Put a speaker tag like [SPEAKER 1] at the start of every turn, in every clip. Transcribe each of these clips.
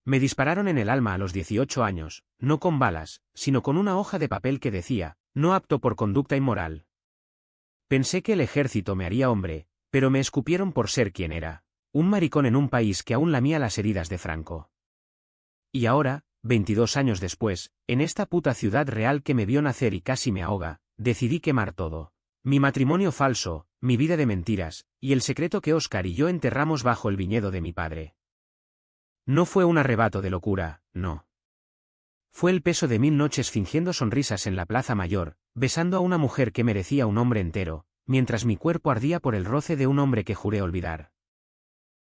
[SPEAKER 1] Me dispararon en el alma a los 18 años, no con balas, sino con una hoja de papel que decía, no apto por conducta inmoral. Pensé que el ejército me haría hombre, pero me escupieron por ser quien era, un maricón en un país que aún lamía las heridas de Franco. Y ahora, 22 años después, en esta puta ciudad real que me vio nacer y casi me ahoga, decidí quemar todo. Mi matrimonio falso, mi vida de mentiras, y el secreto que Óscar y yo enterramos bajo el viñedo de mi padre. No fue un arrebato de locura, no. Fue el peso de 1000 noches fingiendo sonrisas en la Plaza Mayor, besando a una mujer que merecía un hombre entero, mientras mi cuerpo ardía por el roce de un hombre que juré olvidar.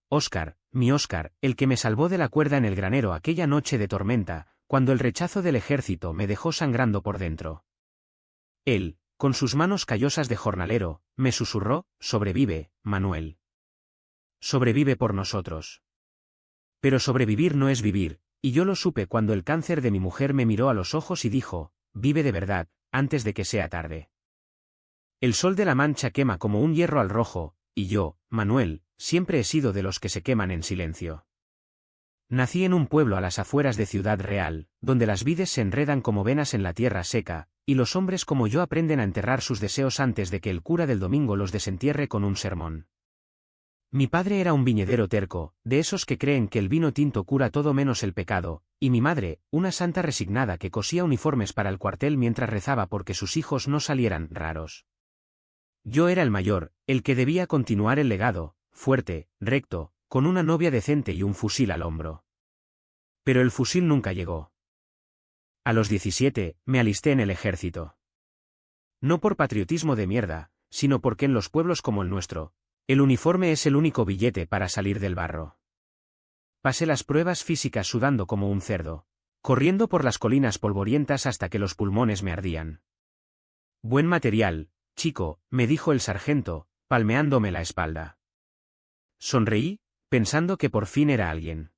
[SPEAKER 1] Óscar, mi Óscar, el que me salvó de la cuerda en el granero aquella noche de tormenta, cuando el rechazo del ejército me dejó sangrando por dentro. Él, con sus manos callosas de jornalero, me susurró, sobrevive, Manuel. Sobrevive por nosotros. Pero sobrevivir no es vivir, y yo lo supe cuando el cáncer de mi mujer me miró a los ojos y dijo, vive de verdad, antes de que sea tarde. El sol de la Mancha quema como un hierro al rojo, y yo, Manuel, siempre he sido de los que se queman en silencio. Nací en un pueblo a las afueras de Ciudad Real, donde las vides se enredan como venas en la tierra seca, y los hombres como yo aprenden a enterrar sus deseos antes de que el cura del domingo los desentierre con un sermón. Mi padre era un viñedero terco, de esos que creen que el vino tinto cura todo menos el pecado, y mi madre, una santa resignada que cosía uniformes para el cuartel mientras rezaba porque sus hijos no salieran raros. Yo era el mayor, el que debía continuar el legado, fuerte, recto, con una novia decente y un fusil al hombro. Pero el fusil nunca llegó. A los 17, me alisté en el ejército. No por patriotismo de mierda, sino porque en los pueblos como el nuestro, el uniforme es el único billete para salir del barro. Pasé las pruebas físicas sudando como un cerdo, corriendo por las colinas polvorientas hasta que los pulmones me ardían. Buen material, chico, me dijo el sargento, palmeándome la espalda. Sonreí, pensando que por fin era alguien.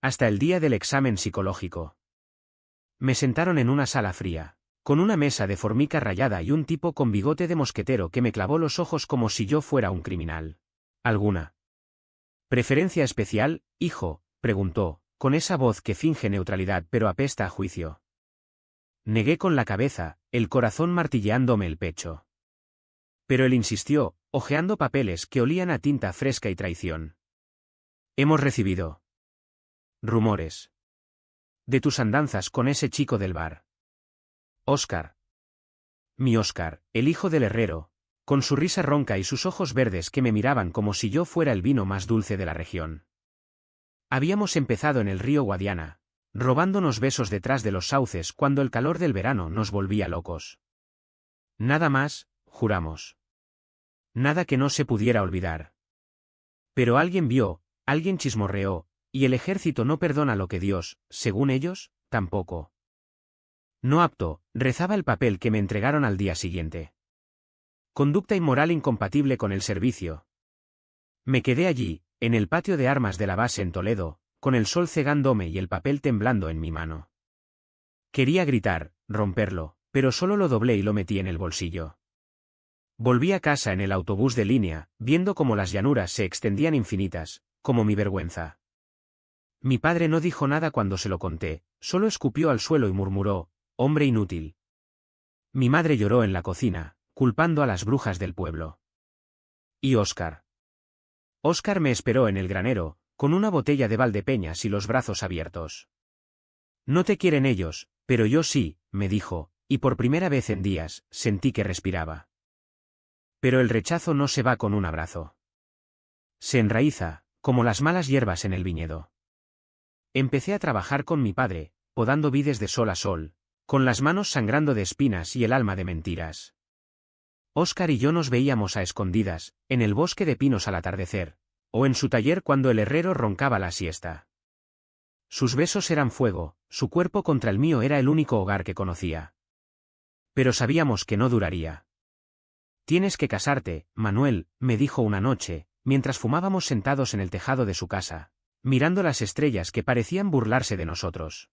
[SPEAKER 1] Hasta el día del examen psicológico. Me sentaron en una sala fría, con una mesa de formica rayada y un tipo con bigote de mosquetero que me clavó los ojos como si yo fuera un criminal. ¿Alguna preferencia especial, hijo?, preguntó, con esa voz que finge neutralidad pero apesta a juicio. Negué con la cabeza, el corazón martilleándome el pecho. Pero él insistió, hojeando papeles que olían a tinta fresca y traición. Hemos recibido rumores de tus andanzas con ese chico del bar. Óscar. Mi Óscar, el hijo del herrero, con su risa ronca y sus ojos verdes que me miraban como si yo fuera el vino más dulce de la región. Habíamos empezado en el río Guadiana, robándonos besos detrás de los sauces cuando el calor del verano nos volvía locos. Nada más, juramos. Nada que no se pudiera olvidar. Pero alguien vio, alguien chismorreó, y el ejército no perdona lo que Dios, según ellos, tampoco. No apto, rezaba el papel que me entregaron al día siguiente. Conducta inmoral incompatible con el servicio. Me quedé allí, en el patio de armas de la base en Toledo, con el sol cegándome y el papel temblando en mi mano. Quería gritar, romperlo, pero solo lo doblé y lo metí en el bolsillo. Volví a casa en el autobús de línea, viendo cómo las llanuras se extendían infinitas, como mi vergüenza. Mi padre no dijo nada cuando se lo conté, solo escupió al suelo y murmuró, hombre inútil. Mi madre lloró en la cocina, culpando a las brujas del pueblo. ¿Y Óscar? Óscar me esperó en el granero, con una botella de Valdepeñas y los brazos abiertos. No te quieren ellos, pero yo sí, me dijo, y por primera vez en días, sentí que respiraba. Pero el rechazo no se va con un abrazo. Se enraiza, como las malas hierbas en el viñedo. Empecé a trabajar con mi padre, podando vides de sol a sol, con las manos sangrando de espinas y el alma de mentiras. Óscar y yo nos veíamos a escondidas, en el bosque de pinos al atardecer, o en su taller cuando el herrero roncaba la siesta. Sus besos eran fuego, su cuerpo contra el mío era el único hogar que conocía. Pero sabíamos que no duraría. Tienes que casarte, Manuel, me dijo una noche, mientras fumábamos sentados en el tejado de su casa, mirando las estrellas que parecían burlarse de nosotros.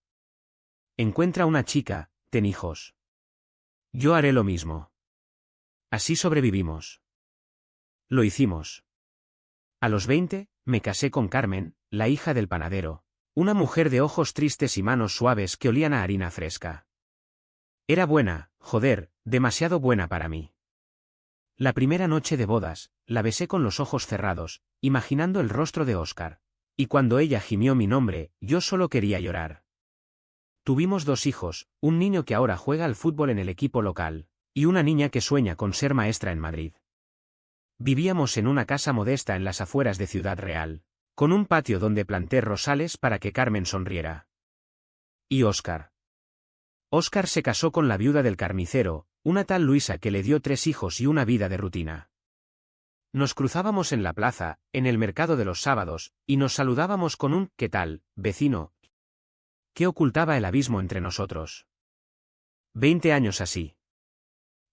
[SPEAKER 1] Encuentra una chica, ten hijos. Yo haré lo mismo. Así sobrevivimos. Lo hicimos. A los 20, me casé con Carmen, la hija del panadero, Una mujer de ojos tristes y manos suaves que olían a harina fresca. Era buena, joder, demasiado buena para mí. La primera noche de bodas, la besé con los ojos cerrados, imaginando el rostro de Oscar. Y cuando ella gimió mi nombre, yo solo quería llorar. Tuvimos 2 hijos, un niño que ahora juega al fútbol en el equipo local, y una niña que sueña con ser maestra en Madrid. Vivíamos en una casa modesta en las afueras de Ciudad Real, con un patio donde planté rosales para que Carmen sonriera. ¿Y Oscar? Oscar se casó con la viuda del carnicero, una tal Luisa que le dio 3 hijos y una vida de rutina. Nos cruzábamos en la plaza, en el mercado de los sábados, y nos saludábamos con un «¿Qué tal, vecino?», que ocultaba el abismo entre nosotros. 20 años así.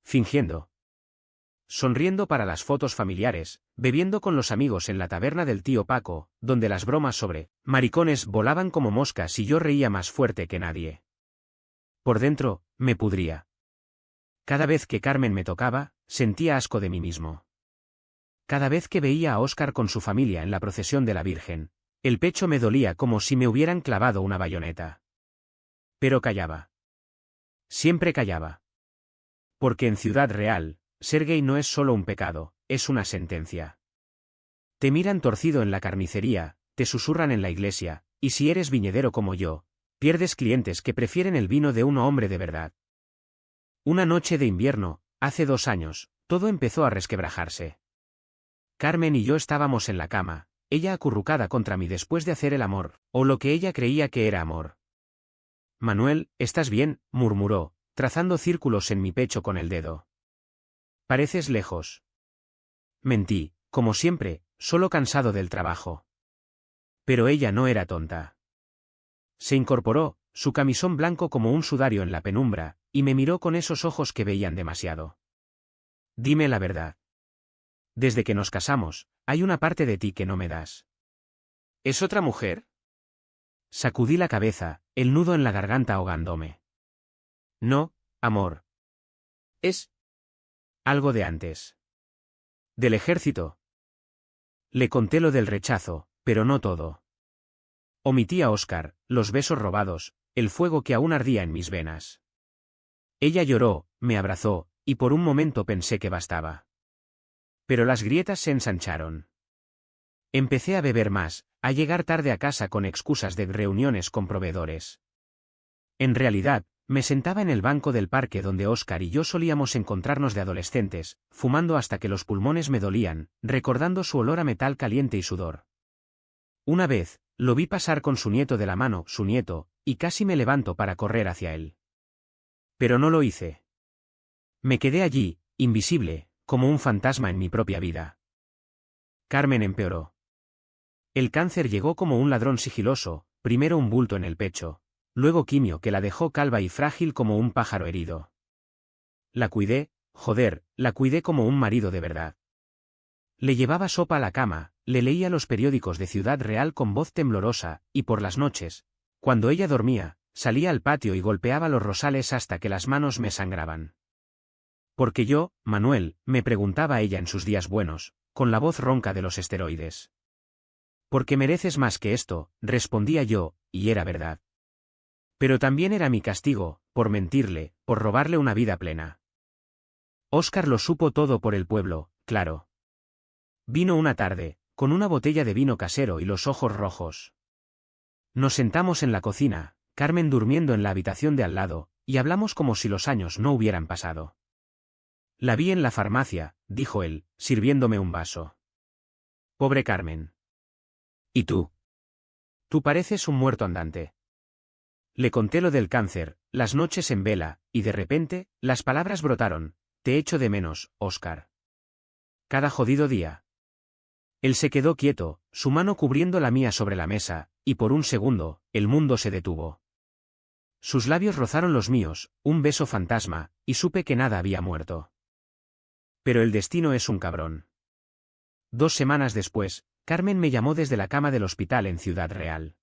[SPEAKER 1] Fingiendo. Sonriendo para las fotos familiares, bebiendo con los amigos en la taberna del tío Paco, donde las bromas sobre maricones volaban como moscas y yo reía más fuerte que nadie. Por dentro, me pudría. Cada vez que Carmen me tocaba, sentía asco de mí mismo. Cada vez que veía a Oscar con su familia en la procesión de la Virgen, el pecho me dolía como si me hubieran clavado una bayoneta. Pero callaba. Siempre callaba. Porque en Ciudad Real, ser gay no es solo un pecado, es una sentencia. Te miran torcido en la carnicería, te susurran en la iglesia, y si eres viñedero como yo, pierdes clientes que prefieren el vino de un hombre de verdad. Una noche de invierno, hace 2 años, todo empezó a resquebrajarse. Carmen y yo estábamos en la cama, ella acurrucada contra mí después de hacer el amor, o lo que ella creía que era amor. Manuel, ¿estás bien?, murmuró, trazando círculos en mi pecho con el dedo. Pareces lejos. Mentí, como siempre, solo cansado del trabajo. Pero ella no era tonta. Se incorporó, su camisón blanco como un sudario en la penumbra, y me miró con esos ojos que veían demasiado. Dime la verdad. Desde que nos casamos, hay una parte de ti que no me das. ¿Es otra mujer? Sacudí la cabeza, el nudo en la garganta ahogándome. No, amor. Es algo de antes. ¿Del ejército? Le conté lo del rechazo, pero no todo. Omití a Oscar, los besos robados, el fuego que aún ardía en mis venas. Ella lloró, me abrazó, y por un momento pensé que bastaba. Pero las grietas se ensancharon. Empecé a beber más, a llegar tarde a casa con excusas de reuniones con proveedores. En realidad, me sentaba en el banco del parque donde Oscar y yo solíamos encontrarnos de adolescentes, fumando hasta que los pulmones me dolían, recordando su olor a metal caliente y sudor. Una vez, lo vi pasar con su nieto de la mano, su nieto, y casi me levanto para correr hacia él. Pero no lo hice. Me quedé allí, invisible, como un fantasma en mi propia vida. Carmen empeoró. El cáncer llegó como un ladrón sigiloso, primero un bulto en el pecho, luego quimio que la dejó calva y frágil como un pájaro herido. La cuidé, joder, la cuidé como un marido de verdad. Le llevaba sopa a la cama, le leía los periódicos de Ciudad Real con voz temblorosa, y por las noches, cuando ella dormía, salía al patio y golpeaba los rosales hasta que las manos me sangraban. Porque yo, Manuel, me preguntaba ella en sus días buenos, con la voz ronca de los esteroides. Porque mereces más que esto, respondía yo, y era verdad. Pero también era mi castigo, por mentirle, por robarle una vida plena. Oscar lo supo todo por el pueblo, claro. Vino una tarde, con una botella de vino casero y los ojos rojos. Nos sentamos en la cocina, Carmen durmiendo en la habitación de al lado, y hablamos como si los años no hubieran pasado. La vi en la farmacia, dijo él, sirviéndome un vaso. Pobre Carmen. ¿Y tú? Tú pareces un muerto andante. Le conté lo del cáncer, las noches en vela, y de repente, las palabras brotaron. Te echo de menos, Oscar. Cada jodido día. Él se quedó quieto, su mano cubriendo la mía sobre la mesa, y por un segundo, el mundo se detuvo. Sus labios rozaron los míos, un beso fantasma, y supe que nada había muerto. Pero el destino es un cabrón. 2 semanas después, Carmen me llamó desde la cama del hospital en Ciudad Real.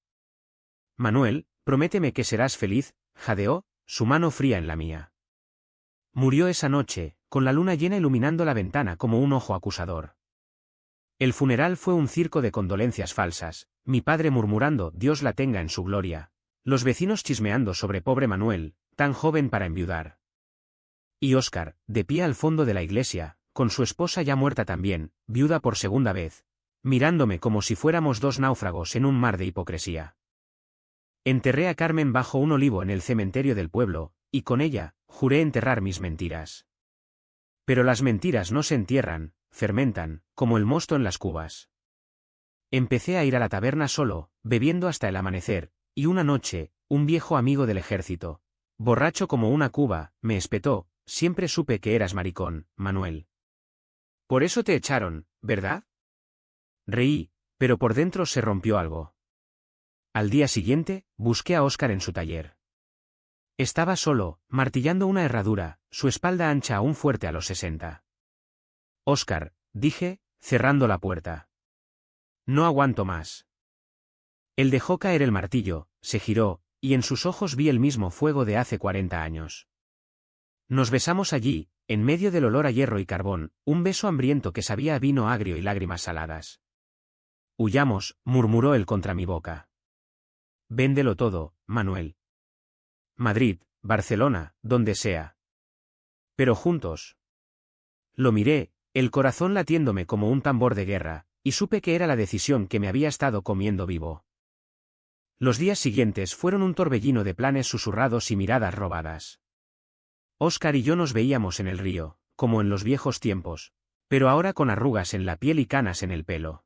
[SPEAKER 1] Manuel, prométeme que serás feliz, jadeó, su mano fría en la mía. Murió esa noche, con la luna llena iluminando la ventana como un ojo acusador. El funeral fue un circo de condolencias falsas, mi padre murmurando Dios la tenga en su gloria, los vecinos chismeando sobre pobre Manuel, tan joven para enviudar. Y Óscar, de pie al fondo de la iglesia, con su esposa ya muerta también, viuda por segunda vez, mirándome como si fuéramos dos náufragos en un mar de hipocresía. Enterré a Carmen bajo un olivo en el cementerio del pueblo, y con ella, juré enterrar mis mentiras. Pero las mentiras no se entierran, fermentan, como el mosto en las cubas. Empecé a ir a la taberna solo, bebiendo hasta el amanecer, y una noche, un viejo amigo del ejército, borracho como una cuba, me espetó, siempre supe que eras maricón, Manuel. Por eso te echaron, ¿verdad? Reí, pero por dentro se rompió algo. Al día siguiente, busqué a Óscar en su taller. Estaba solo, martillando una herradura, su espalda ancha aún fuerte a los 60. Óscar, dije, cerrando la puerta. No aguanto más. Él dejó caer el martillo, se giró, y en sus ojos vi el mismo fuego de hace 40 años. Nos besamos allí, en medio del olor a hierro y carbón, un beso hambriento que sabía a vino agrio y lágrimas saladas. Huyamos, murmuró él contra mi boca. Véndelo todo, Manuel. Madrid, Barcelona, donde sea. Pero juntos. Lo miré, el corazón latiéndome como un tambor de guerra, y supe que era la decisión que me había estado comiendo vivo. Los días siguientes fueron un torbellino de planes susurrados y miradas robadas. Óscar y yo nos veíamos en el río, como en los viejos tiempos, pero ahora con arrugas en la piel y canas en el pelo.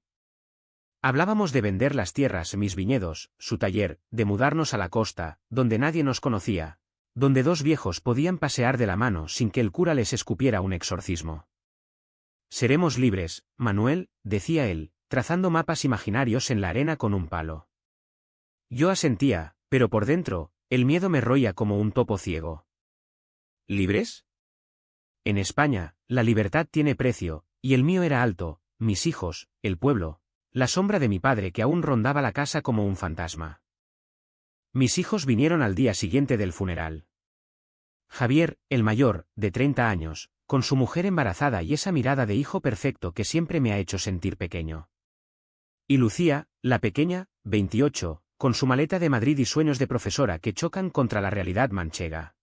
[SPEAKER 1] Hablábamos de vender las tierras, mis viñedos, su taller, de mudarnos a la costa, donde nadie nos conocía, donde dos viejos podían pasear de la mano sin que el cura les escupiera un exorcismo. Seremos libres, Manuel, decía él, trazando mapas imaginarios en la arena con un palo. Yo asentía, pero por dentro, el miedo me roía como un topo ciego. ¿Libres? En España, la libertad tiene precio, y el mío era alto, mis hijos, el pueblo, la sombra de mi padre que aún rondaba la casa como un fantasma. Mis hijos vinieron al día siguiente del funeral. Javier, el mayor, de 30 años, con su mujer embarazada y esa mirada de hijo perfecto que siempre me ha hecho sentir pequeño. Y Lucía, la pequeña, 28, con su maleta de Madrid y sueños de profesora que chocan contra la realidad manchega.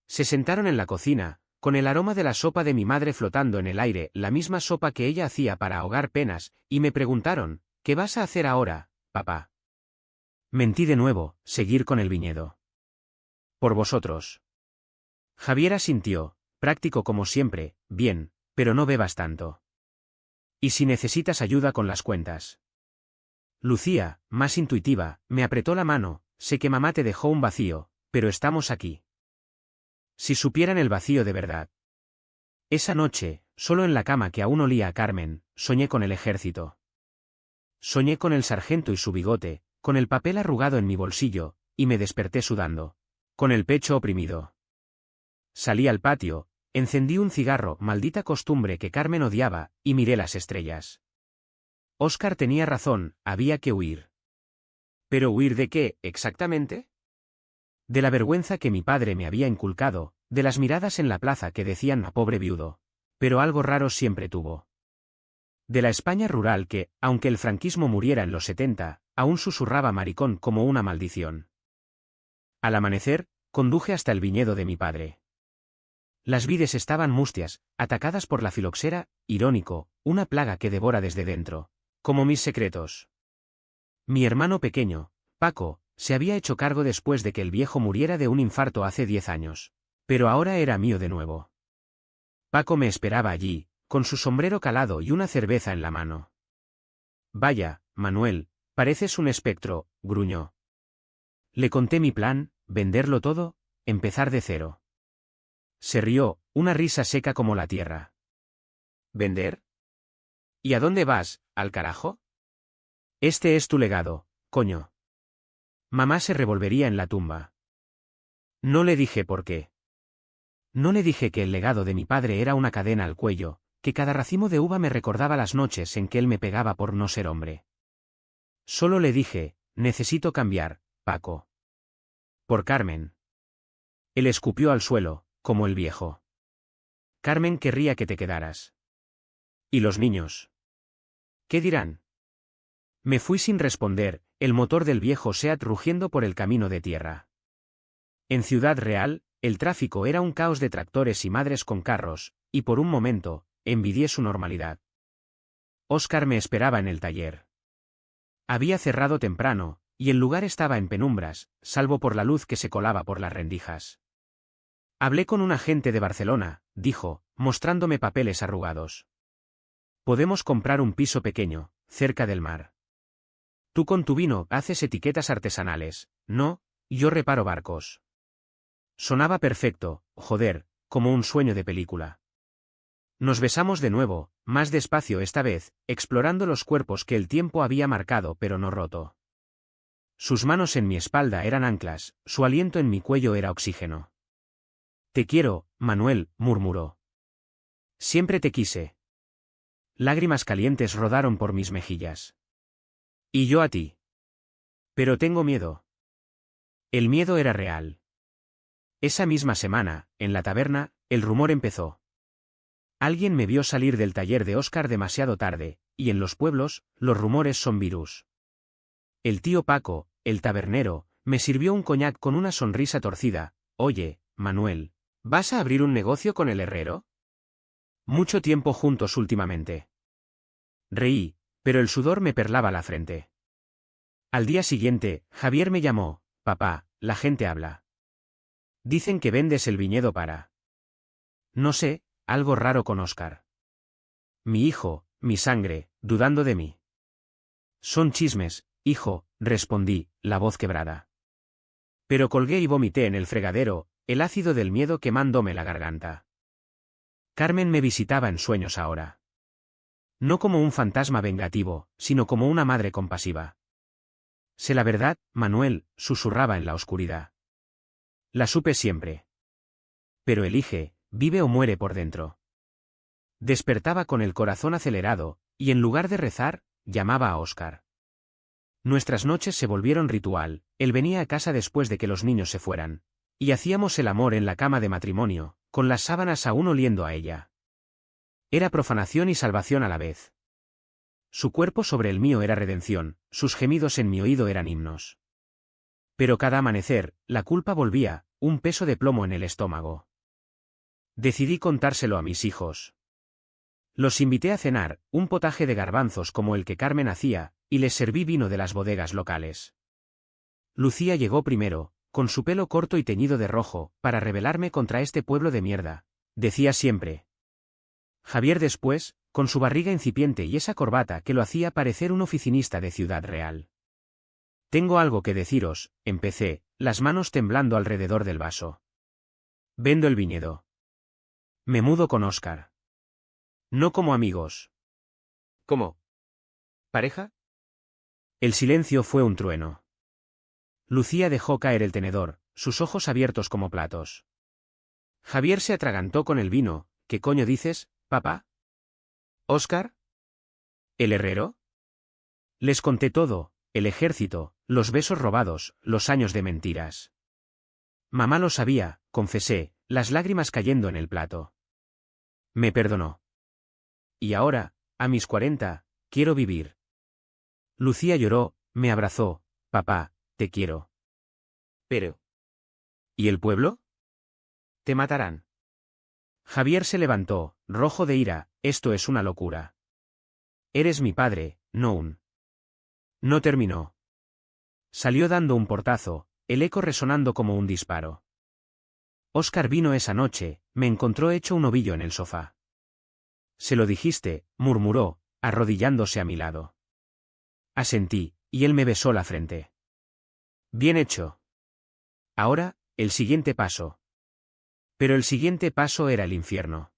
[SPEAKER 1] Se sentaron en la cocina, con el aroma de la sopa de mi madre flotando en el aire, la misma sopa que ella hacía para ahogar penas, y me preguntaron, ¿qué vas a hacer ahora, papá? Mentí de nuevo, seguir con el viñedo. Por vosotros. Javier asintió, práctico como siempre, bien, pero no bebas tanto. ¿Y si necesitas ayuda con las cuentas? Lucía, más intuitiva, me apretó la mano, sé que mamá te dejó un vacío, pero estamos aquí. Si supieran el vacío de verdad. Esa noche, solo en la cama que aún olía a Carmen, soñé con el ejército. Soñé con el sargento y su bigote, con el papel arrugado en mi bolsillo, y me desperté sudando, con el pecho oprimido. Salí al patio, encendí un cigarro, maldita costumbre que Carmen odiaba, y miré las estrellas. Óscar tenía razón, había que huir. ¿Pero huir de qué, exactamente? De la vergüenza que mi padre me había inculcado, de las miradas en la plaza que decían a pobre viudo, pero algo raro siempre tuvo. De la España rural que, aunque el franquismo muriera en los 70, aún susurraba maricón como una maldición. Al amanecer, conduje hasta el viñedo de mi padre. Las vides estaban mustias, atacadas por la filoxera, irónico, una plaga que devora desde dentro, como mis secretos. Mi hermano pequeño, Paco, se había hecho cargo después de que el viejo muriera de un infarto hace 10 años, pero ahora era mío de nuevo. Paco me esperaba allí, con su sombrero calado y una cerveza en la mano. Vaya, Manuel, pareces un espectro, gruñó. Le conté mi plan, venderlo todo, empezar de cero. Se rió, una risa seca como la tierra. ¿Vender? ¿Y a dónde vas, al carajo? Este es tu legado, coño. Mamá se revolvería en la tumba. No le dije por qué. No le dije que el legado de mi padre era una cadena al cuello, que cada racimo de uva me recordaba las noches en que él me pegaba por no ser hombre. Solo le dije, necesito cambiar, Paco. Por Carmen. Él escupió al suelo, como el viejo. Carmen querría que te quedaras. ¿Y los niños? ¿Qué dirán? Me fui sin responder, el motor del viejo Seat rugiendo por el camino de tierra. En Ciudad Real, el tráfico era un caos de tractores y madres con carros, y por un momento, envidié su normalidad. Óscar me esperaba en el taller. Había cerrado temprano, y el lugar estaba en penumbras, salvo por la luz que se colaba por las rendijas. Hablé con un agente de Barcelona, dijo, mostrándome papeles arrugados. Podemos comprar un piso pequeño, cerca del mar. Tú con tu vino haces etiquetas artesanales, ¿no? Yo reparo barcos. Sonaba perfecto, joder, como un sueño de película. Nos besamos de nuevo, más despacio esta vez, explorando los cuerpos que el tiempo había marcado pero no roto. Sus manos en mi espalda eran anclas, su aliento en mi cuello era oxígeno. Te quiero, Manuel, murmuró. Siempre te quise. Lágrimas calientes rodaron por mis mejillas. Y yo a ti. Pero tengo miedo. El miedo era real. Esa misma semana, en la taberna, el rumor empezó. Alguien me vio salir del taller de Óscar demasiado tarde, y en los pueblos, los rumores son virus. El tío Paco, el tabernero, me sirvió un coñac con una sonrisa torcida. Oye, Manuel, ¿vas a abrir un negocio con el herrero? Mucho tiempo juntos últimamente. Reí, pero el sudor me perlaba la frente. Al día siguiente, Javier me llamó. Papá, la gente habla. Dicen que vendes el viñedo para... No sé, algo raro con Óscar. Mi hijo, mi sangre, dudando de mí. Son chismes, hijo, respondí, la voz quebrada. Pero colgué y vomité en el fregadero, el ácido del miedo quemándome la garganta. Carmen me visitaba en sueños ahora. No como un fantasma vengativo, sino como una madre compasiva. Sé la verdad, Manuel, susurraba en la oscuridad. La supe siempre. Pero elige, vive o muere por dentro. Despertaba con el corazón acelerado, y en lugar de rezar, llamaba a Óscar. Nuestras noches se volvieron ritual, él venía a casa después de que los niños se fueran. Y hacíamos el amor en la cama de matrimonio, con las sábanas aún oliendo a ella. Era profanación y salvación a la vez. Su cuerpo sobre el mío era redención, sus gemidos en mi oído eran himnos. Pero cada amanecer, la culpa volvía, un peso de plomo en el estómago. Decidí contárselo a mis hijos. Los invité a cenar, un potaje de garbanzos como el que Carmen hacía, y les serví vino de las bodegas locales. Lucía llegó primero, con su pelo corto y teñido de rojo, para rebelarme contra este pueblo de mierda, decía siempre. Javier después, con su barriga incipiente y esa corbata que lo hacía parecer un oficinista de Ciudad Real. Tengo algo que deciros, empecé, las manos temblando alrededor del vaso. Vendo el viñedo. Me mudo con Óscar. No como amigos. ¿Cómo? ¿Pareja? El silencio fue un trueno. Lucía dejó caer el tenedor, sus ojos abiertos como platos. Javier se atragantó con el vino. ¿Qué coño dices, papá? ¿Óscar? ¿El herrero? Les conté todo, el ejército, los besos robados, los años de mentiras. Mamá lo sabía, confesé, las lágrimas cayendo en el plato. Me perdonó. Y ahora, a mis 40, quiero vivir. Lucía lloró, me abrazó. Papá, te quiero. Pero... ¿y el pueblo? Te matarán. Javier se levantó, rojo de ira. Esto es una locura. Eres mi padre, no un... No terminó. Salió dando un portazo, el eco resonando como un disparo. Óscar vino esa noche, me encontró hecho un ovillo en el sofá. Se lo dijiste, murmuró, arrodillándose a mi lado. Asentí, y él me besó la frente. Bien hecho. Ahora, el siguiente paso. Pero el siguiente paso era el infierno.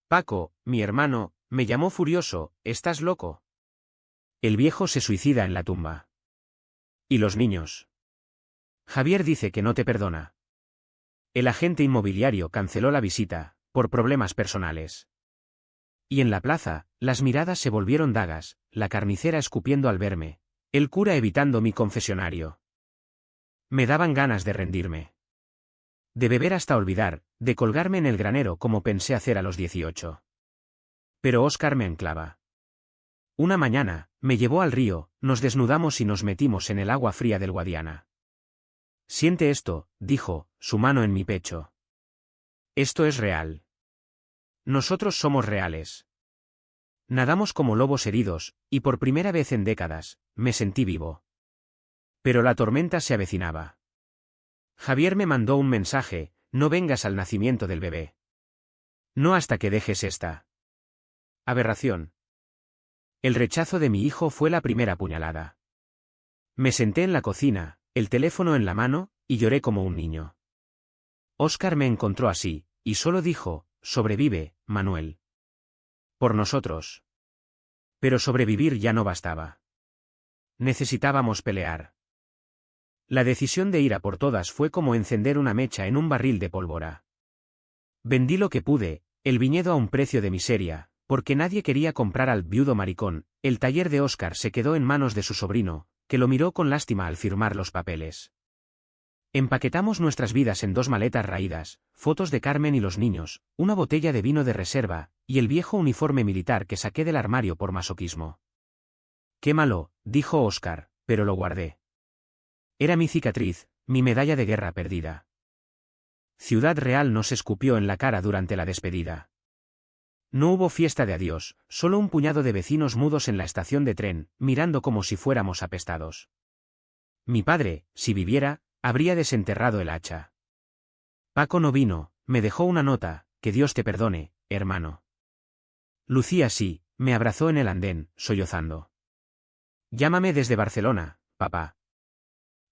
[SPEAKER 1] Paco, mi hermano, me llamó furioso. ¿Estás loco? El viejo se suicida en la tumba. ¿Y los niños? Javier dice que no te perdona. El agente inmobiliario canceló la visita, por problemas personales. Y en la plaza, las miradas se volvieron dagas, la carnicera escupiendo al verme, el cura evitando mi confesionario. Me daban ganas de rendirme. De beber hasta olvidar, de colgarme en el granero como pensé hacer a los 18. Pero Óscar me anclaba. Una mañana, me llevó al río, nos desnudamos y nos metimos en el agua fría del Guadiana. Siente esto, dijo, su mano en mi pecho. Esto es real. Nosotros somos reales. Nadamos como lobos heridos, y por primera vez en décadas, me sentí vivo. Pero la tormenta se avecinaba. Javier me mandó un mensaje: no vengas al nacimiento del bebé. No hasta que dejes esta aberración. El rechazo de mi hijo fue la primera puñalada. Me senté en la cocina, el teléfono en la mano, y lloré como un niño. Óscar me encontró así, y solo dijo: sobrevive, Manuel. Por nosotros. Pero sobrevivir ya no bastaba. Necesitábamos pelear. La decisión de ir a por todas fue como encender una mecha en un barril de pólvora. Vendí lo que pude, el viñedo a un precio de miseria, porque nadie quería comprar al viudo maricón. El taller de Óscar se quedó en manos de su sobrino, que lo miró con lástima al firmar los papeles. Empaquetamos nuestras vidas en 2 maletas raídas, fotos de Carmen y los niños, una botella de vino de reserva, y el viejo uniforme militar que saqué del armario por masoquismo. Quémalo, dijo Óscar, pero lo guardé. Era mi cicatriz, mi medalla de guerra perdida. Ciudad Real nos escupió en la cara durante la despedida. No hubo fiesta de adiós, solo un puñado de vecinos mudos en la estación de tren, mirando como si fuéramos apestados. Mi padre, si viviera, habría desenterrado el hacha. Paco no vino, me dejó una nota: que Dios te perdone, hermano. Lucía sí, me abrazó en el andén, sollozando. Llámame desde Barcelona, papá.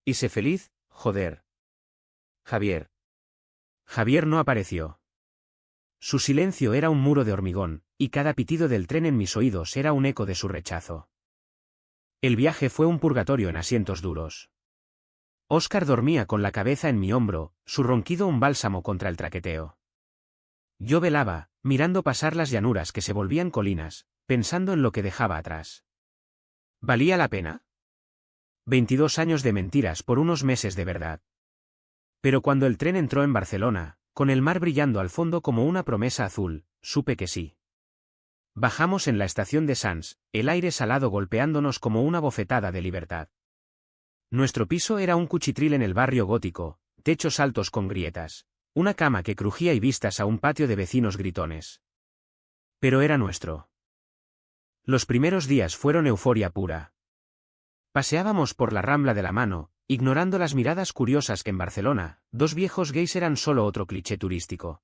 [SPEAKER 1] Y sé feliz, joder. Javier. Javier no apareció. Su silencio era un muro de hormigón, y cada pitido del tren en mis oídos era un eco de su rechazo. El viaje fue un purgatorio en asientos duros. Óscar dormía con la cabeza en mi hombro, su ronquido un bálsamo contra el traqueteo. Yo velaba, mirando pasar las llanuras que se volvían colinas, pensando en lo que dejaba atrás. ¿Valía la pena? 22 años de mentiras por unos meses de verdad. Pero cuando el tren entró en Barcelona, con el mar brillando al fondo como una promesa azul, supe que sí. Bajamos en la estación de Sants, el aire salado golpeándonos como una bofetada de libertad. Nuestro piso era un cuchitril en el barrio gótico, techos altos con grietas, una cama que crujía y vistas a un patio de vecinos gritones. Pero era nuestro. Los primeros días fueron euforia pura. Paseábamos por la Rambla de la Mano, ignorando las miradas curiosas que en Barcelona, 2 viejos gays eran solo otro cliché turístico.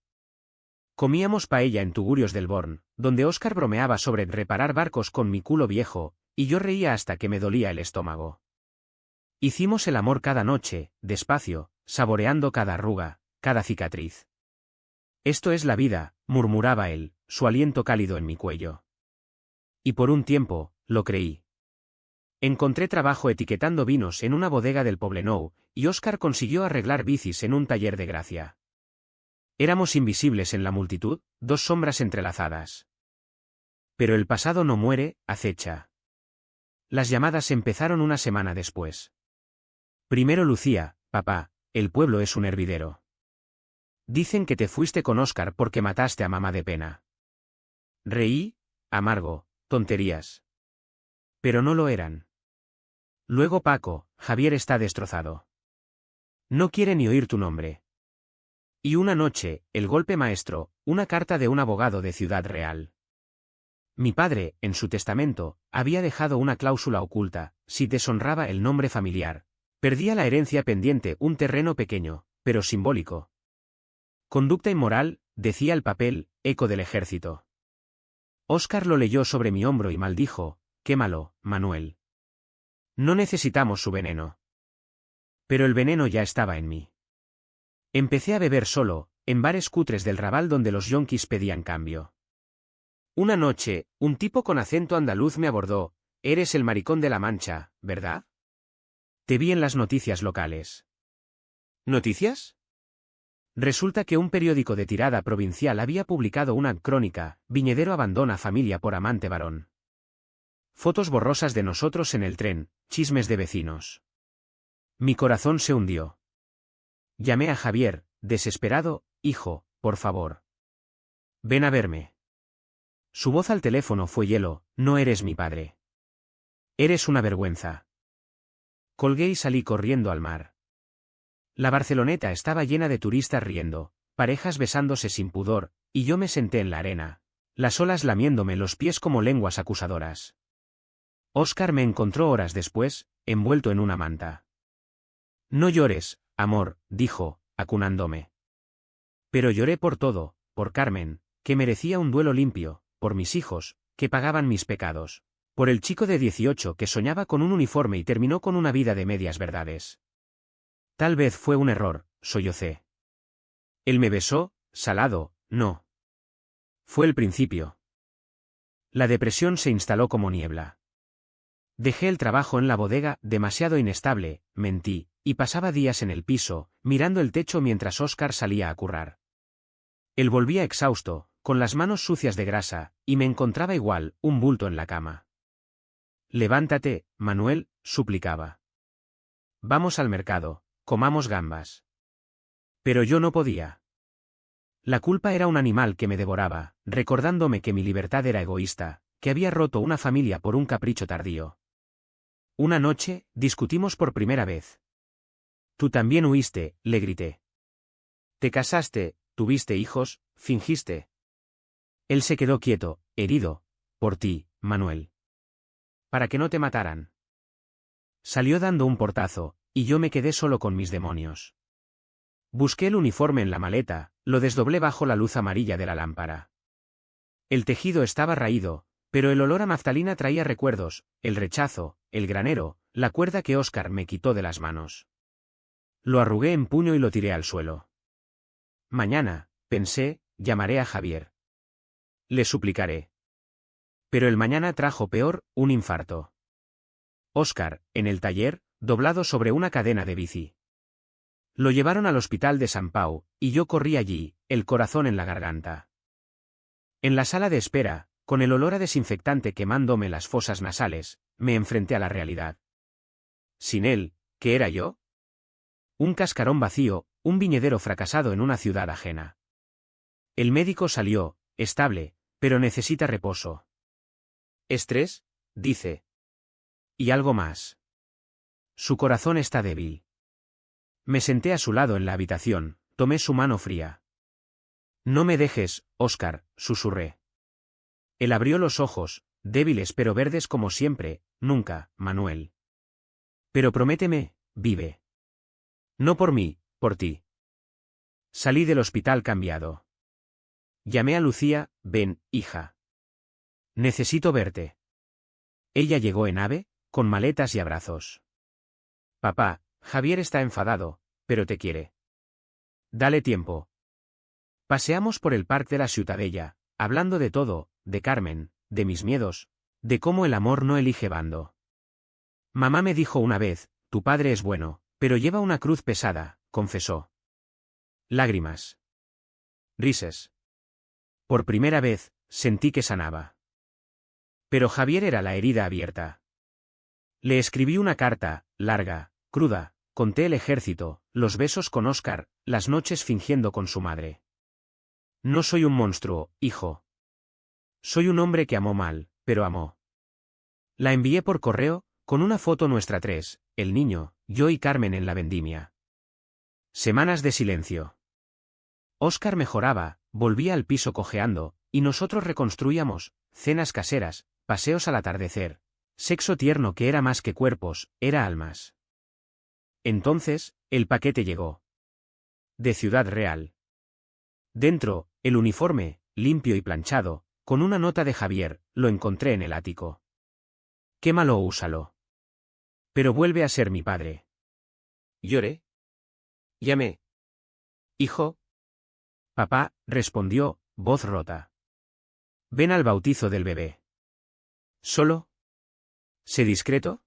[SPEAKER 1] Comíamos paella en Tugurios del Born, donde Óscar bromeaba sobre reparar barcos con mi culo viejo, y yo reía hasta que me dolía el estómago. Hicimos el amor cada noche, despacio, saboreando cada arruga, cada cicatriz. Esto es la vida, murmuraba él, su aliento cálido en mi cuello. Y por un tiempo, lo creí. Encontré trabajo etiquetando vinos en una bodega del Poblenou, y Óscar consiguió arreglar bicis en un taller de Gracia. Éramos invisibles en la multitud, 2 sombras entrelazadas. Pero el pasado no muere, acecha. Las llamadas empezaron una semana después. Primero Lucía: papá, el pueblo es un hervidero. Dicen que te fuiste con Óscar porque mataste a mamá de pena. Reí, amargo, tonterías. Pero no lo eran. Luego Paco: Javier está destrozado. No quiere ni oír tu nombre. Y una noche, el golpe maestro, una carta de un abogado de Ciudad Real. Mi padre, en su testamento, había dejado una cláusula oculta: si deshonraba el nombre familiar, perdía la herencia pendiente, un terreno pequeño, pero simbólico. Conducta inmoral, decía el papel, eco del ejército. Óscar lo leyó sobre mi hombro y maldijo: quémalo, Manuel. No necesitamos su veneno. Pero el veneno ya estaba en mí. Empecé a beber solo, en bares cutres del Raval donde los yonkis pedían cambio. Una noche, un tipo con acento andaluz me abordó: eres el maricón de La Mancha, ¿verdad? Te vi en las noticias locales. ¿Noticias? Resulta que un periódico de tirada provincial había publicado una crónica: viñedero abandona familia por amante varón. Fotos borrosas de nosotros en el tren, chismes de vecinos. Mi corazón se hundió. Llamé a Javier, desesperado: hijo, por favor. Ven a verme. Su voz al teléfono fue hielo: no eres mi padre. Eres una vergüenza. Colgué y salí corriendo al mar. La Barceloneta estaba llena de turistas riendo, parejas besándose sin pudor, y yo me senté en la arena, las olas lamiéndome los pies como lenguas acusadoras. Óscar me encontró horas después, envuelto en una manta. No llores, amor, dijo, acunándome. Pero lloré por todo, por Carmen, que merecía un duelo limpio, por mis hijos, que pagaban mis pecados, por el chico de 18 que soñaba con un uniforme y terminó con una vida de medias verdades. Tal vez fue un error, sollocé. Él me besó, salado, no. Fue el principio. La depresión se instaló como niebla. Dejé el trabajo en la bodega, demasiado inestable, mentí, y pasaba días en el piso, mirando el techo mientras Óscar salía a currar. Él volvía exhausto, con las manos sucias de grasa, y me encontraba igual, un bulto en la cama. Levántate, Manuel, suplicaba. Vamos al mercado, comamos gambas. Pero yo no podía. La culpa era un animal que me devoraba, recordándome que mi libertad era egoísta, que había roto una familia por un capricho tardío. Una noche, discutimos por primera vez. Tú también huiste, le grité. Te casaste, tuviste hijos, fingiste. Él se quedó quieto, herido, por ti, Manuel. Para que no te mataran. Salió dando un portazo, y yo me quedé solo con mis demonios. Busqué el uniforme en la maleta, lo desdoblé bajo la luz amarilla de la lámpara. El tejido estaba raído, pero el olor a naftalina traía recuerdos, el rechazo, el granero, la cuerda que Óscar me quitó de las manos. Lo arrugué en puño y lo tiré al suelo. Mañana, pensé, llamaré a Javier. Le suplicaré. Pero el mañana trajo peor, un infarto. Óscar, en el taller, doblado sobre una cadena de bici. Lo llevaron al hospital de San Pau, y yo corrí allí, el corazón en la garganta. En la sala de espera, con el olor a desinfectante quemándome las fosas nasales, me enfrenté a la realidad. Sin él, ¿qué era yo? Un cascarón vacío, un viñedero fracasado en una ciudad ajena. El médico salió, estable, pero necesita reposo. ¿Estrés? Dice. Y algo más. Su corazón está débil. Me senté a su lado en la habitación, tomé su mano fría. No me dejes, Óscar, susurré. Él abrió los ojos, débiles pero verdes como siempre, nunca, Manuel. Pero prométeme, vive. No por mí, por ti. Salí del hospital cambiado. Llamé a Lucía: ven, hija. Necesito verte. Ella llegó en AVE, con maletas y abrazos. Papá, Javier está enfadado, pero te quiere. Dale tiempo. Paseamos por el parque de la Ciutadella, hablando de todo, de Carmen, de mis miedos, de cómo el amor no elige bando. Mamá me dijo una vez: tu padre es bueno, pero lleva una cruz pesada, confesó. Lágrimas. Risas. Por primera vez, sentí que sanaba. Pero Javier era la herida abierta. Le escribí una carta, larga, cruda, conté el ejército, los besos con Óscar, las noches fingiendo con su madre. No soy un monstruo, hijo. Soy un hombre que amó mal, pero amó. La envié por correo, con una foto nuestra tres, el niño, yo y Carmen en la vendimia. Semanas de silencio. Óscar mejoraba, volvía al piso cojeando, y nosotros reconstruíamos, cenas caseras, paseos al atardecer, sexo tierno que era más que cuerpos, era almas. Entonces, el paquete llegó. De Ciudad Real. Dentro, el uniforme, limpio y planchado, con una nota de Javier, lo encontré en el ático. Quémalo o úsalo. Pero vuelve a ser mi padre. Lloré. Llamé. Hijo. Papá, respondió, voz rota. Ven al bautizo del bebé. ¿Solo? ¿Sé discreto?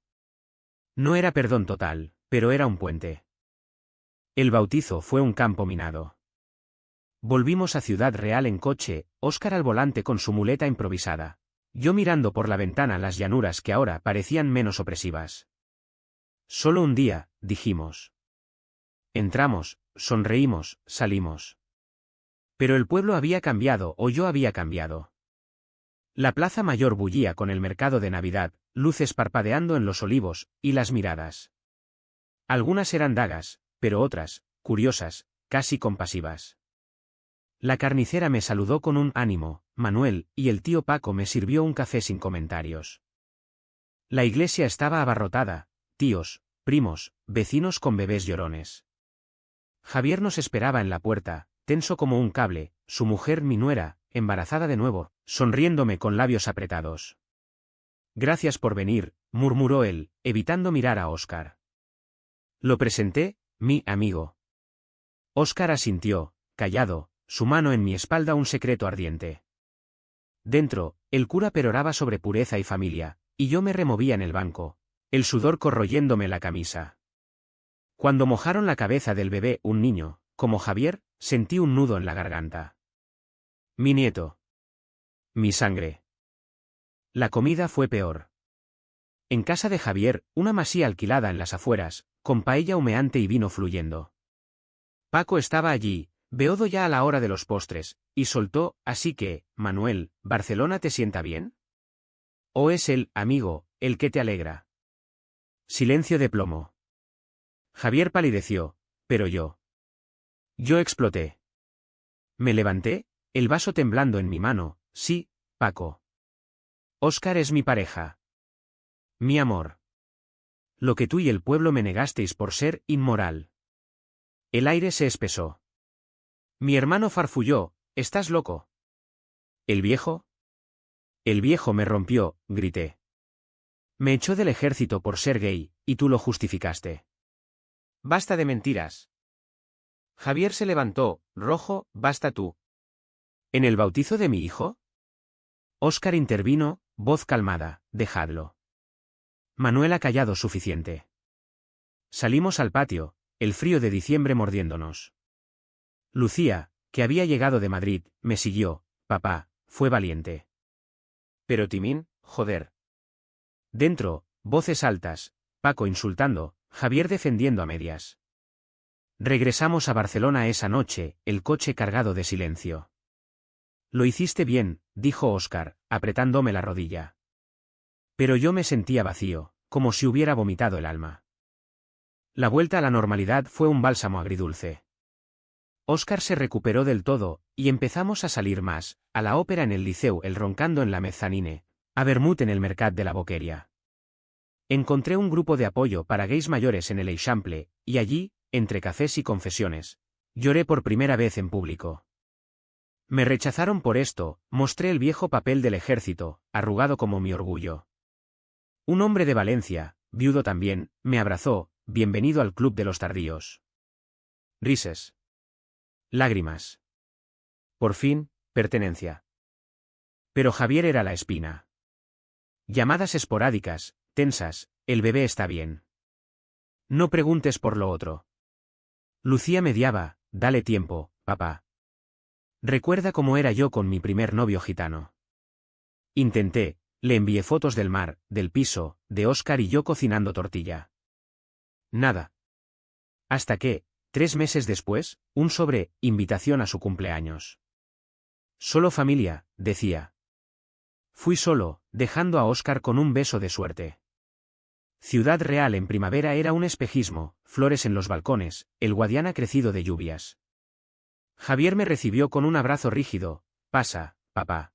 [SPEAKER 1] No era perdón total, pero era un puente. El bautizo fue un campo minado. Volvimos a Ciudad Real en coche, Óscar al volante con su muleta improvisada. Yo mirando por la ventana las llanuras que ahora parecían menos opresivas. Solo un día, dijimos. Entramos, sonreímos, salimos. Pero el pueblo había cambiado o yo había cambiado. La plaza mayor bullía con el mercado de Navidad, luces parpadeando en los olivos, y las miradas. Algunas eran dagas, pero otras, curiosas, casi compasivas. La carnicera me saludó con un ánimo, Manuel, y el tío Paco me sirvió un café sin comentarios. La iglesia estaba abarrotada, tíos, primos, vecinos con bebés llorones. Javier nos esperaba en la puerta, tenso como un cable, su mujer mi nuera, embarazada de nuevo, sonriéndome con labios apretados. Gracias por venir, murmuró él, evitando mirar a Óscar. Lo presenté, mi amigo. Óscar asintió, callado, su mano en mi espalda un secreto ardiente. Dentro, el cura peroraba sobre pureza y familia, y yo me removía en el banco, el sudor corroyéndome la camisa. Cuando mojaron la cabeza del bebé un niño, como Javier, sentí un nudo en la garganta. Mi nieto. Mi sangre. La comida fue peor. En casa de Javier, una masía alquilada en las afueras, con paella humeante y vino fluyendo. Paco estaba allí, beodo ya a la hora de los postres, y soltó, así que, Manuel, ¿Barcelona te sienta bien? ¿O es el, amigo, el que te alegra? Silencio de plomo. Javier palideció, pero yo. Yo exploté. Me levanté, el vaso temblando en mi mano, sí, Paco. Óscar es mi pareja. Mi amor. Lo que tú y el pueblo me negasteis por ser inmoral. El aire se espesó. Mi hermano farfulló, ¿estás loco? ¿El viejo? El viejo me rompió, grité. Me echó del ejército por ser gay, y tú lo justificaste. Basta de mentiras. Javier se levantó, rojo, basta tú. ¿En el bautizo de mi hijo? Óscar intervino, voz calmada, dejadlo. Manuel ha callado suficiente. Salimos al patio, el frío de diciembre mordiéndonos. Lucía, que había llegado de Madrid, me siguió, papá, fue valiente. Pero Timín, joder. Dentro, voces altas, Paco insultando, Javier defendiendo a medias. Regresamos a Barcelona esa noche, el coche cargado de silencio. Lo hiciste bien, dijo Óscar, apretándome la rodilla. Pero yo me sentía vacío, como si hubiera vomitado el alma. La vuelta a la normalidad fue un bálsamo agridulce. Óscar se recuperó del todo, y empezamos a salir más, a la ópera en el Liceu, el Roncando en la Mezzanine, a Vermut en el Mercat de la Boqueria. Encontré un grupo de apoyo para gays mayores en el Eixample, y allí, entre cafés y confesiones, lloré por primera vez en público. Me rechazaron por esto, mostré el viejo papel del ejército, arrugado como mi orgullo. Un hombre de Valencia, viudo también, me abrazó, bienvenido al club de los tardíos. Rises. Lágrimas. Por fin, pertenencia. Pero Javier era la espina. Llamadas esporádicas, tensas, el bebé está bien. No preguntes por lo otro. Lucía mediaba, dale tiempo, papá. Recuerda cómo era yo con mi primer novio gitano. Intenté, le envié fotos del mar, del piso, de Óscar y yo cocinando tortilla. Nada. Hasta que, 3 meses después, un sobre, invitación a su cumpleaños. Solo familia, decía. Fui solo, dejando a Óscar con un beso de suerte. Ciudad Real en primavera era un espejismo, flores en los balcones, el Guadiana crecido de lluvias. Javier me recibió con un abrazo rígido, pasa, papá.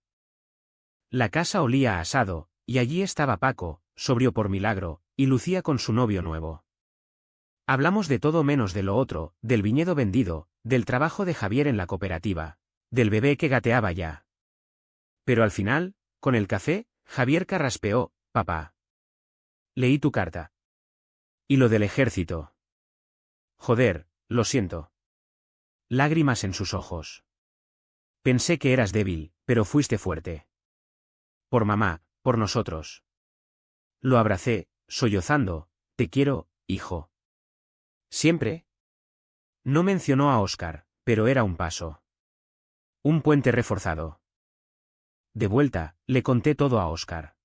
[SPEAKER 1] La casa olía a asado, y allí estaba Paco, sobrio por milagro, y Lucía con su novio nuevo. Hablamos de todo menos de lo otro, del viñedo vendido, del trabajo de Javier en la cooperativa, del bebé que gateaba ya. Pero al final, con el café, Javier carraspeó, papá. Leí tu carta. Y lo del ejército. Joder, lo siento. Lágrimas en sus ojos. Pensé que eras débil, pero fuiste fuerte. Por mamá, por nosotros. Lo abracé, sollozando, te quiero, hijo. ¿Siempre? No mencionó a Óscar, pero era un paso. Un puente reforzado. De vuelta, le conté todo a Óscar.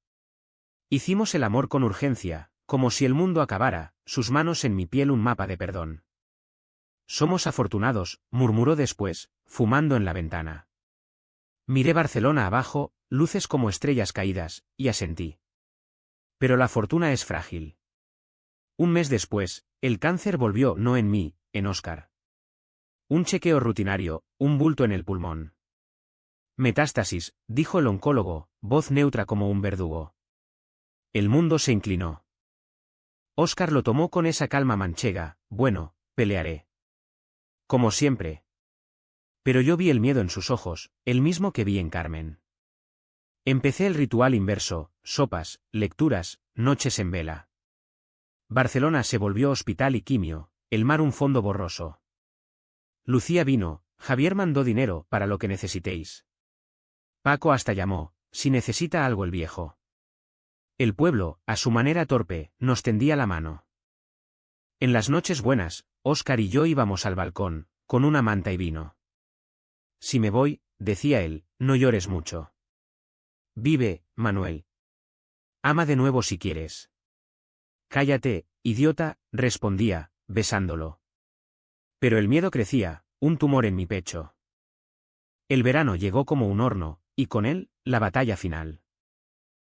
[SPEAKER 1] Hicimos el amor con urgencia, como si el mundo acabara, sus manos en mi piel un mapa de perdón. Somos afortunados, murmuró después, fumando en la ventana. Miré Barcelona abajo, luces como estrellas caídas, y asentí. Pero la fortuna es frágil. Un mes después, el cáncer volvió no en mí, en Óscar. Un chequeo rutinario, un bulto en el pulmón. Metástasis, dijo el oncólogo, voz neutra como un verdugo. El mundo se inclinó. Óscar lo tomó con esa calma manchega, bueno, pelearé. Como siempre. Pero yo vi el miedo en sus ojos, el mismo que vi en Carmen. Empecé el ritual inverso, sopas, lecturas, noches en vela. Barcelona se volvió hospital y quimio, el mar un fondo borroso. Lucía vino, Javier mandó dinero para lo que necesitéis. Paco hasta llamó, si necesita algo el viejo. El pueblo, a su manera torpe, nos tendía la mano. En las noches buenas, Óscar y yo íbamos al balcón, con una manta y vino. Si me voy, decía él, no llores mucho. Vive, Manuel. Ama de nuevo si quieres. Cállate, idiota, respondía, besándolo. Pero el miedo crecía, un tumor en mi pecho. El verano llegó como un horno, y con él, la batalla final.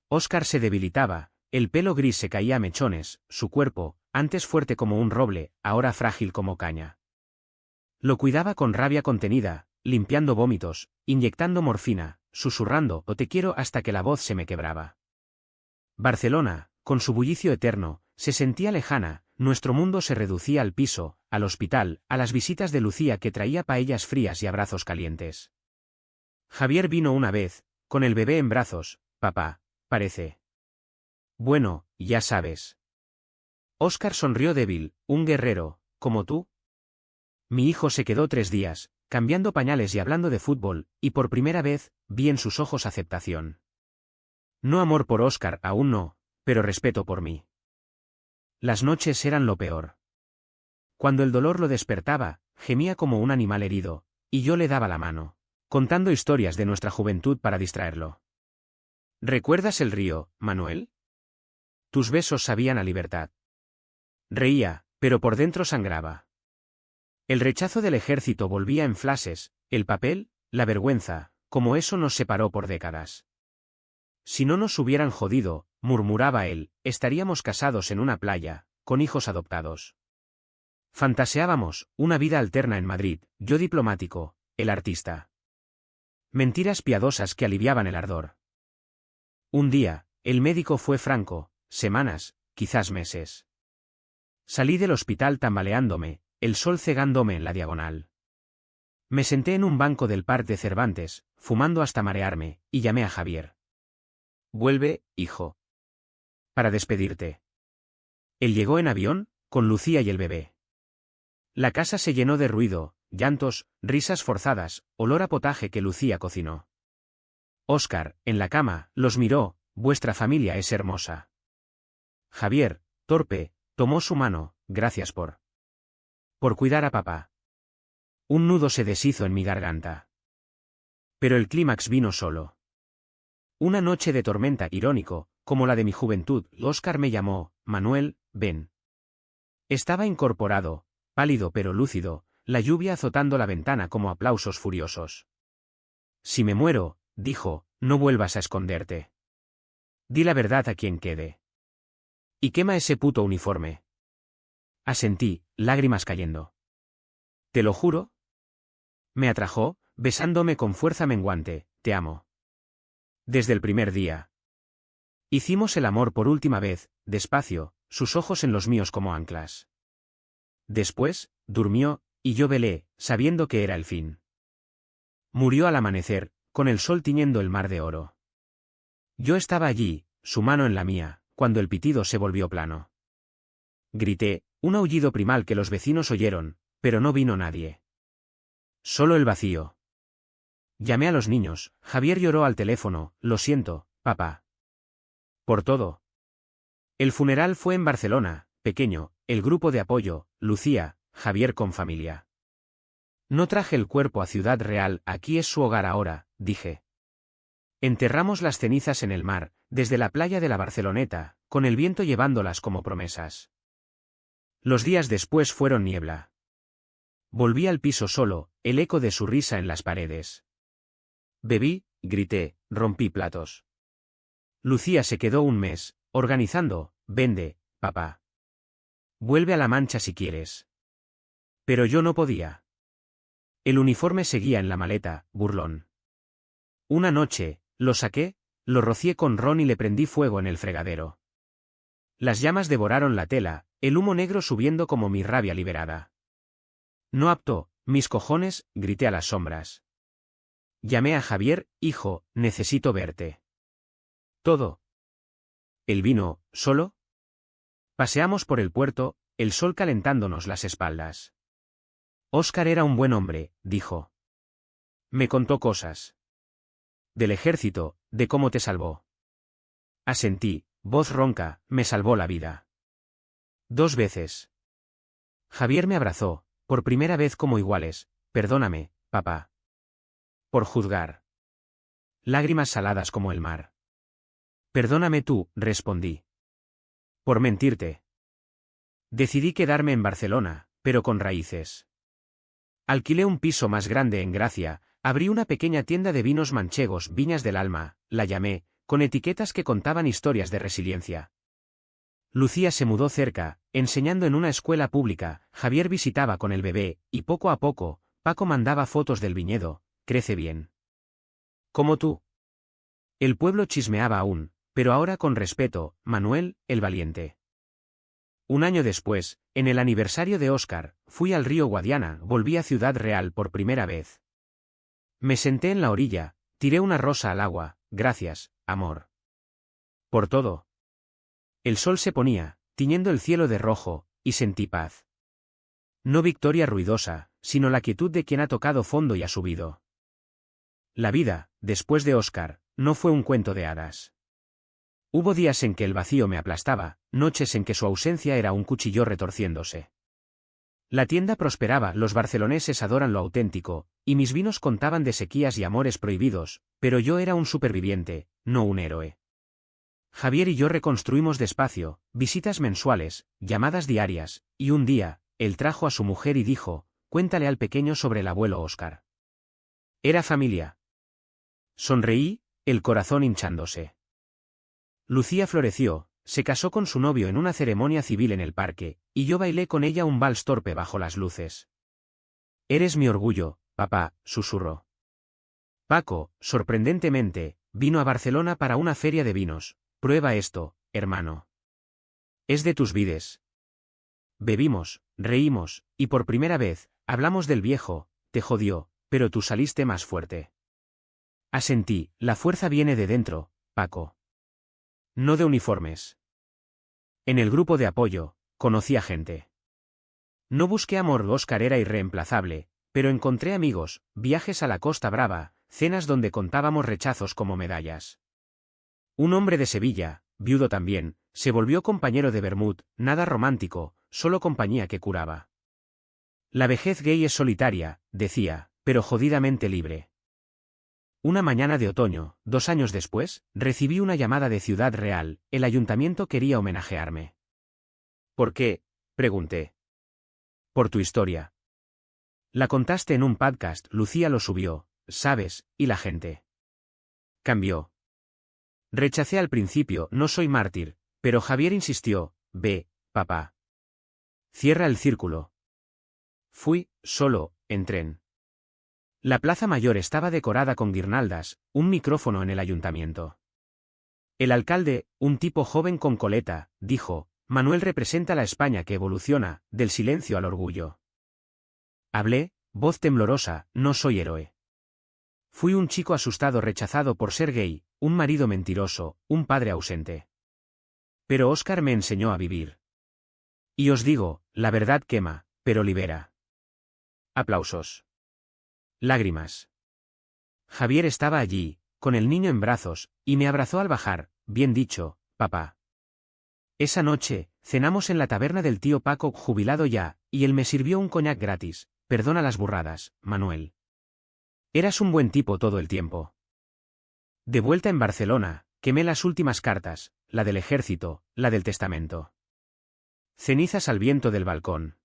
[SPEAKER 1] Óscar se debilitaba, el pelo gris se caía a mechones, su cuerpo, antes fuerte como un roble, ahora frágil como caña. Lo cuidaba con rabia contenida, limpiando vómitos, inyectando morfina, susurrando "o te quiero" hasta que la voz se me quebraba. Barcelona, con su bullicio eterno, se sentía lejana, nuestro mundo se reducía al piso, al hospital, a las visitas de Lucía que traía paellas frías y abrazos calientes. Javier vino una vez, con el bebé en brazos, papá, parece. Bueno, ya sabes. Óscar sonrió débil, un guerrero, como tú. Mi hijo se quedó 3 días, cambiando pañales y hablando de fútbol, y por primera vez, vi en sus ojos aceptación. No amor por Óscar, aún no, pero respeto por mí. Las noches eran lo peor. Cuando el dolor lo despertaba, gemía como un animal herido, y yo le daba la mano, contando historias de nuestra juventud para distraerlo. ¿Recuerdas el río, Manuel? Tus besos sabían a libertad. Reía, pero por dentro sangraba. El rechazo del ejército volvía en flashes, el papel, la vergüenza, como eso nos separó por décadas. Si no nos hubieran jodido, murmuraba él, estaríamos casados en una playa, con hijos adoptados. Fantaseábamos, una vida alterna en Madrid, yo diplomático, el artista. Mentiras piadosas que aliviaban el ardor. Un día, el médico fue franco, semanas, quizás meses. Salí del hospital tambaleándome, el sol cegándome en la diagonal. Me senté en un banco del Parc de Cervantes, fumando hasta marearme, y llamé a Javier. Vuelve, hijo. Para despedirte. Él llegó en avión, con Lucía y el bebé. La casa se llenó de ruido, llantos, risas forzadas, olor a potaje que Lucía cocinó. Óscar, en la cama, los miró, vuestra familia es hermosa. Javier, torpe, tomó su mano, gracias por cuidar a papá. Un nudo se deshizo en mi garganta. Pero el clímax vino solo. Una noche de tormenta irónico, como la de mi juventud, Óscar me llamó, Manuel, ven. Estaba incorporado, pálido pero lúcido, la lluvia azotando la ventana como aplausos furiosos. Si me muero, dijo, no vuelvas a esconderte. Di la verdad a quien quede. Y quema ese puto uniforme. Asentí, lágrimas cayendo. ¿Te lo juro? Me atrajo, besándome con fuerza menguante, te amo. Desde el primer día. Hicimos el amor por última vez, despacio, sus ojos en los míos como anclas. Después, durmió, y yo velé, sabiendo que era el fin. Murió al amanecer, con el sol tiñendo el mar de oro. Yo estaba allí, su mano en la mía, cuando el pitido se volvió plano. Grité, un aullido primal que los vecinos oyeron, pero no vino nadie. Solo el vacío. Llamé a los niños, Javier lloró al teléfono, lo siento, papá. Por todo. El funeral fue en Barcelona, pequeño, el grupo de apoyo, Lucía, Javier con familia. No traje el cuerpo a Ciudad Real, aquí es su hogar ahora, dije. Enterramos las cenizas en el mar, desde la playa de la Barceloneta, con el viento llevándolas como promesas. Los días después fueron niebla. Volví al piso solo, el eco de su risa en las paredes. Bebí, grité, rompí platos. Lucía se quedó un mes, organizando, vende, papá. Vuelve a La Mancha si quieres. Pero yo no podía. El uniforme seguía en la maleta, burlón. Una noche, lo saqué, lo rocié con ron y le prendí fuego en el fregadero. Las llamas devoraron la tela, el humo negro subiendo como mi rabia liberada. No apto, mis cojones, grité a las sombras. Llamé a Javier, hijo, necesito verte. Todo. ¿El vino, solo? Paseamos por el puerto, el sol calentándonos las espaldas. Óscar era un buen hombre, dijo. Me contó cosas. Del ejército, de cómo te salvó. Asentí, voz ronca, me salvó la vida. 2 veces. Javier me abrazó, por primera vez como iguales, perdóname, papá. Por juzgar. Lágrimas saladas como el mar. Perdóname tú, respondí. Por mentirte. Decidí quedarme en Barcelona, pero con raíces. Alquilé un piso más grande en Gracia, abrí una pequeña tienda de vinos manchegos, Viñas del Alma, la llamé, con etiquetas que contaban historias de resiliencia. Lucía se mudó cerca, enseñando en una escuela pública, Javier visitaba con el bebé, y poco a poco, Paco mandaba fotos del viñedo, crece bien. Como tú. El pueblo chismeaba aún, pero ahora con respeto, Manuel, el valiente. 1 año después, en el aniversario de Óscar, fui al río Guadiana, volví a Ciudad Real por primera vez. Me senté en la orilla, tiré una rosa al agua, gracias, amor. Por todo. El sol se ponía, tiñendo el cielo de rojo, y sentí paz. No victoria ruidosa, sino la quietud de quien ha tocado fondo y ha subido. La vida, después de Óscar, no fue un cuento de hadas. Hubo días en que el vacío me aplastaba, noches en que su ausencia era un cuchillo retorciéndose. La tienda prosperaba, los barceloneses adoran lo auténtico, y mis vinos contaban de sequías y amores prohibidos, pero yo era un superviviente, no un héroe. Javier y yo reconstruimos despacio, visitas mensuales, llamadas diarias, y un día, él trajo a su mujer y dijo, cuéntale al pequeño sobre el abuelo Óscar. Era familia. Sonreí, el corazón hinchándose. Lucía floreció, se casó con su novio en una ceremonia civil en el parque, y yo bailé con ella un vals torpe bajo las luces. Eres mi orgullo, papá, susurró. Paco, sorprendentemente, vino a Barcelona para una feria de vinos. Prueba esto, hermano. Es de tus vides. Bebimos, reímos, y por primera vez, hablamos del viejo, te jodió, pero tú saliste más fuerte. Asentí, la fuerza viene de dentro, Paco. No de uniformes. En el grupo de apoyo, conocí a gente. No busqué amor, Óscar era irreemplazable, pero encontré amigos, viajes a la Costa Brava, cenas donde contábamos rechazos como medallas. Un hombre de Sevilla, viudo también, se volvió compañero de Bermud, nada romántico, solo compañía que curaba. La vejez gay es solitaria, decía, pero jodidamente libre. Una mañana de otoño, 2 años después, recibí una llamada de Ciudad Real, el ayuntamiento quería homenajearme. ¿Por qué?, pregunté. Por tu historia. La contaste en un podcast, Lucía lo subió, sabes, y la gente cambió. Rechacé al principio, no soy mártir, pero Javier insistió, ve, papá. Cierra el círculo. Fui, solo, en tren. La Plaza Mayor estaba decorada con guirnaldas, un micrófono en el ayuntamiento. El alcalde, un tipo joven con coleta, dijo, Manuel representa la España que evoluciona, del silencio al orgullo. Hablé, voz temblorosa, no soy héroe. Fui un chico asustado rechazado por ser gay, un marido mentiroso, un padre ausente. Pero Óscar me enseñó a vivir. Y os digo, la verdad quema, pero libera. Aplausos. Lágrimas. Javier estaba allí, con el niño en brazos, y me abrazó al bajar, bien dicho, papá. Esa noche, cenamos en la taberna del tío Paco, jubilado ya, y él me sirvió un coñac gratis, perdona las burradas, Manuel. Eras un buen tipo todo el tiempo. De vuelta en Barcelona, quemé las últimas cartas, la del ejército, la del testamento. Cenizas al viento del balcón.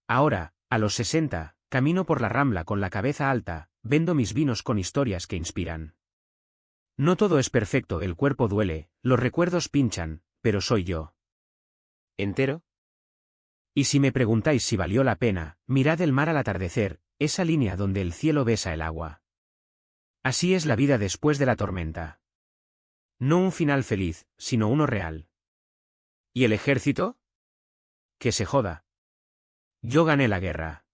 [SPEAKER 1] Ahora, a los 60, camino por la Rambla con la cabeza alta, vendo mis vinos con historias que inspiran. No todo es perfecto, el cuerpo duele, los recuerdos pinchan, pero soy yo.
[SPEAKER 2] ¿Entero?
[SPEAKER 1] Y si me preguntáis si valió la pena, mirad el mar al atardecer, esa línea donde el cielo besa el agua. Así es la vida después de la tormenta. No un final feliz, sino uno real.
[SPEAKER 2] ¿Y el ejército?
[SPEAKER 1] Que se joda. Yo gané la guerra.